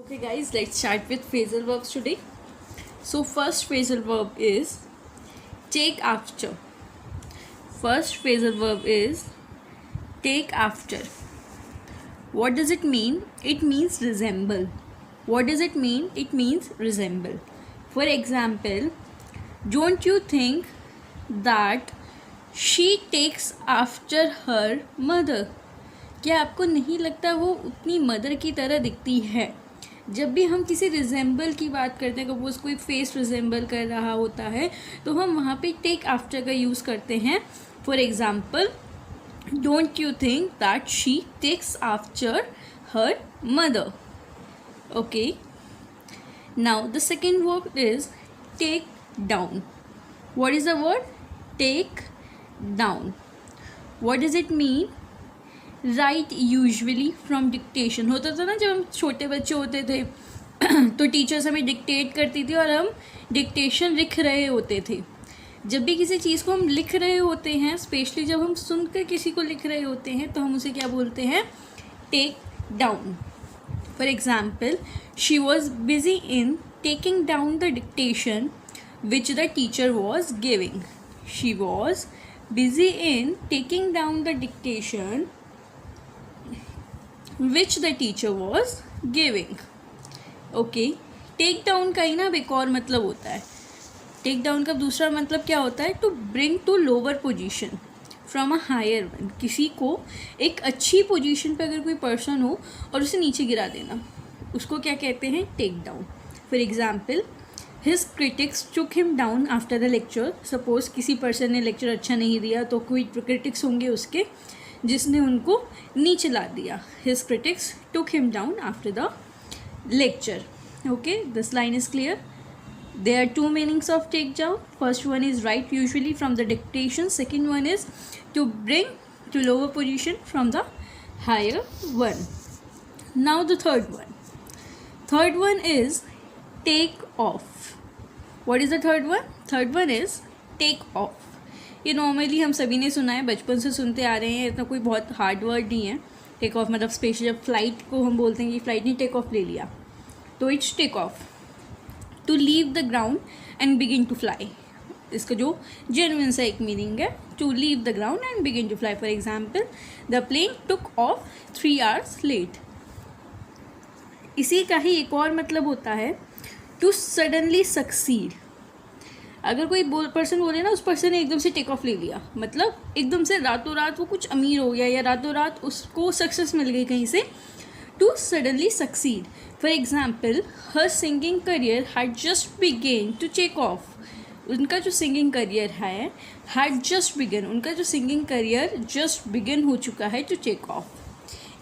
Okay guys, let's start with phrasal verbs today. So first phrasal verb is take after. First phrasal verb is take after. What does it mean? It means resemble. What does it mean? It means resemble. For example, don't you think that she takes after her mother? क्या आपको नहीं लगता वो अपनी mother की तरह दिखती है? जब भी हम किसी रिजेंबल की बात करते हैं, सपोज कोई फेस रिजेंबल कर रहा होता है तो हम वहाँ पे टेक आफ्टर का यूज़ करते हैं. For example, don't you think that she takes after her mother. Okay, now the second word is take down. What is the word? Take down. What does it mean? Write usually from dictation. होता था ना जब हम छोटे बच्चे होते थे तो टीचर्स हमें डिक्टेट करती थी और हम डिक्टेशन लिख रहे होते थे. जब भी किसी चीज़ को हम लिख रहे होते हैं, स्पेशली जब हम सुनकर किसी को लिख रहे होते हैं, तो हम उसे क्या बोलते हैं? Take down. For example, she was busy in taking down the dictation which the teacher was giving. She was busy in taking down the dictation which the teacher was giving. Okay, take down का ही ना एक और मतलब होता है. Take down का दूसरा मतलब क्या होता है? To bring to lower position from a higher one. किसी को एक अच्छी पोजीशन पे अगर कोई पर्सन हो और उसे नीचे गिरा देना, उसको क्या कहते हैं? Take down. For example, his critics took him down after the lecture. Suppose किसी पर्सन ने लेक्चर अच्छा नहीं दिया तो कोई क्रिटिक्स होंगे उसके जिसने उनको नीचे ला दिया. His critics took him down after the lecture. Okay, this line is clear. There are two meanings of take down. First one is write usually from the dictation. Second one is to bring to lower position from the higher one. Now the third one. Third one is take off. What is the third one? Third one is take off. ये normally हम सभी ने सुना है, बचपन से सुनते आ रहे हैं. इतना कोई बहुत हार्ड वर्ड नहीं है. टेक ऑफ मतलब स्पेशली जब फ्लाइट को हम बोलते हैं कि फ्लाइट ने टेक ऑफ ले लिया, तो it's take off. To leave the ground and begin to fly. इसका जो जेन्युइन सा एक मीनिंग है, to leave the ground and begin to fly. For example, the plane took off 3 hours late. इसी का ही एक और मतलब होता है टू सडनली सक्सीड. अगर कोई पर्सन बोले ना, उस पर्सन ने एकदम से टेक ऑफ ले लिया, मतलब एकदम से रातों रात वो कुछ अमीर हो गया या रातों रात उसको सक्सेस मिल गई कहीं से. To suddenly succeed. For example, her singing career had just begin to take off. उनका जो सिंगिंग करियर है हैड जस्ट बिगिन, उनका जो सिंगिंग करियर जस्ट बिगिन हो चुका है टू टेक ऑफ.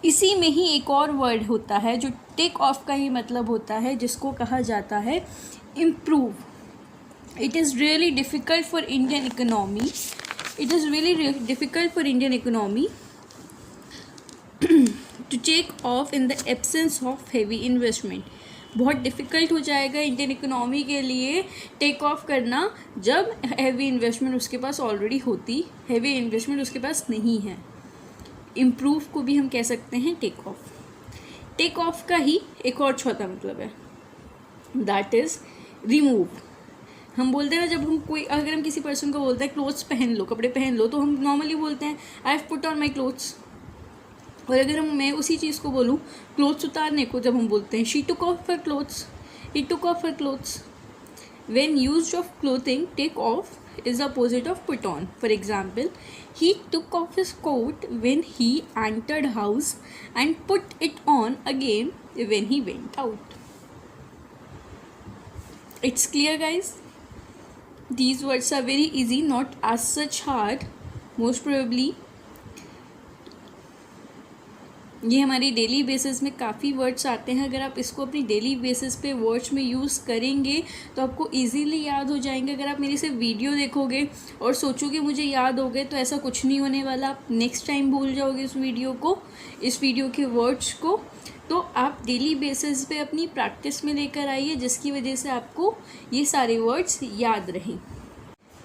इसी में ही एक और वर्ड होता है जो टेक ऑफ का ही मतलब होता है, जिसको कहा जाता है improve. It is really difficult for Indian economy. It is really difficult for Indian economy to take off in the absence of heavy investment. बहुत डिफ़िकल्ट हो जाएगा इंडियन इकोनॉमी के लिए टेक ऑफ करना जब हैवी इन्वेस्टमेंट उसके पास already होती, heavy investment उसके पास नहीं है. इम्प्रूव को भी हम कह सकते हैं टेक ऑफ. टेक ऑफ का ही एक और चौथा मतलब है, दैट इज़ रिमूव. हम बोलते हैं ना, जब हम अगर हम किसी पर्सन को बोलते हैं क्लोथ्स पहन लो, कपड़े पहन लो, तो हम नॉर्मली बोलते हैं I have put on my clothes. और अगर मैं उसी चीज़ को बोलूँ क्लोथ्स उतारने को, जब हम बोलते हैं she took off her clothes, he took off her clothes. When used of clothing, take off is opposite of put on. For example, he took off his coat when he entered house and put it on again when he went out. It's clear guys? These words are very easy, not as such hard. Most probably ये हमारी daily basis में काफ़ी words आते हैं. अगर आप इसको अपनी डेली बेसिस पे वर्ड्स में यूज़ करेंगे तो आपको इजीली याद हो जाएंगे. अगर आप मेरी सिर्फ वीडियो देखोगे और सोचोगे मुझे याद हो गए, तो ऐसा कुछ नहीं होने वाला. आप नेक्स्ट टाइम भूल जाओगे इस वीडियो के वर्ड्स को. तो आप डेली बेसिस पे अपनी प्रैक्टिस में लेकर आइए, जिसकी वजह से आपको ये सारे वर्ड्स याद रहें.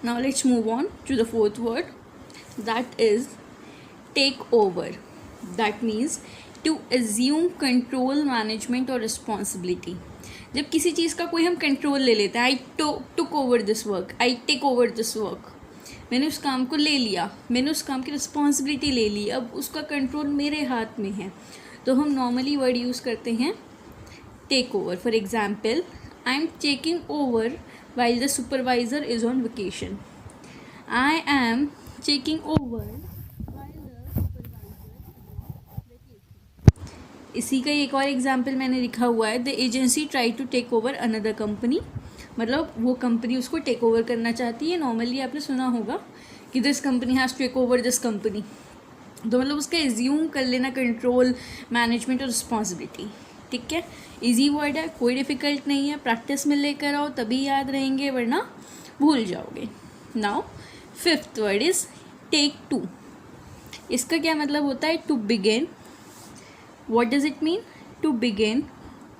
Now let's move on to the fourth word, that is take over. That means to assume control, management और रिस्पॉन्सिबिलिटी। जब किसी चीज़ का कोई हम कंट्रोल ले लेते हैं, I took over this work, I take over this work, मैंने उस काम को ले लिया, मैंने उस काम की रिस्पॉन्सिबिलिटी ले ली, अब उसका कंट्रोल मेरे हाथ में है, तो हम नॉर्मली वर्ड यूज़ करते हैं take over. For example, I am taking over while the supervisor is on vacation. I am taking over while the supervisor is on vacation. इसी का एक और एग्जाम्पल मैंने लिखा हुआ है, the agency try to take over another company, मतलब वो कंपनी उसको टेक ओवर करना चाहती है। नॉर्मली आपने सुना होगा कि this company has take over this company, तो मतलब उसका एज्यूम कर लेना कंट्रोल, मैनेजमेंट और रिस्पॉन्सिबिलिटी। ठीक है, इजी वर्ड है, कोई डिफ़िकल्ट नहीं है, प्रैक्टिस में लेकर आओ तभी याद रहेंगे, वरना भूल जाओगे। Now fifth word is take to. इसका क्या मतलब होता है? To begin. What does it mean? To begin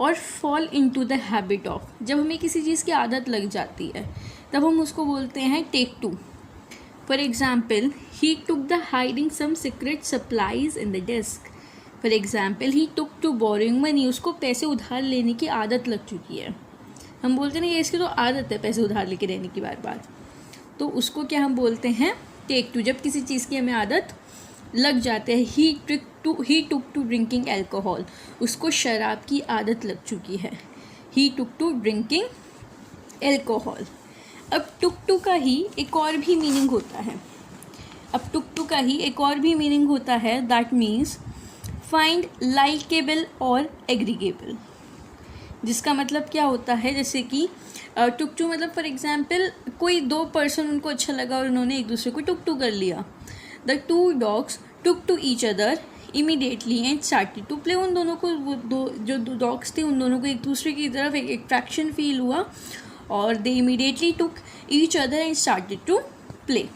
और fall into the habit of. जब हमें किसी चीज़ की आदत लग जाती है तब हम उसको बोलते हैं take to. For example, he took the hiding some secret supplies in the desk. For example, he took to borrowing money. उसको पैसे उधार लेने की आदत लग चुकी है। हम बोलते हैं ना, ये इसकी तो आदत है पैसे उधार लेके रहने की बार बार, तो उसको क्या हम बोलते हैं? Take to. जब किसी चीज़ की हमें आदत लग जाते हैं, he took to drinking alcohol. उसको शराब की आदत लग चुकी है। He took to drinking alcohol. अब टुक टू का ही एक और भी मीनिंग होता है। दैट मीन्स फाइंड लाइकेबल और एग्रीगेबल। जिसका मतलब क्या होता है, जैसे कि टुक टू मतलब फॉर एग्जाम्पल कोई दो पर्सन उनको अच्छा लगा और उन्होंने एक दूसरे को टुक टू कर लिया। The two dogs took to each other immediately and started to play. उन दोनों को, वो जो दो डॉग्स थे, उन दोनों को एक दूसरे की तरफ एक अट्रैक्शन फील हुआ और they immediately took each other and started to play.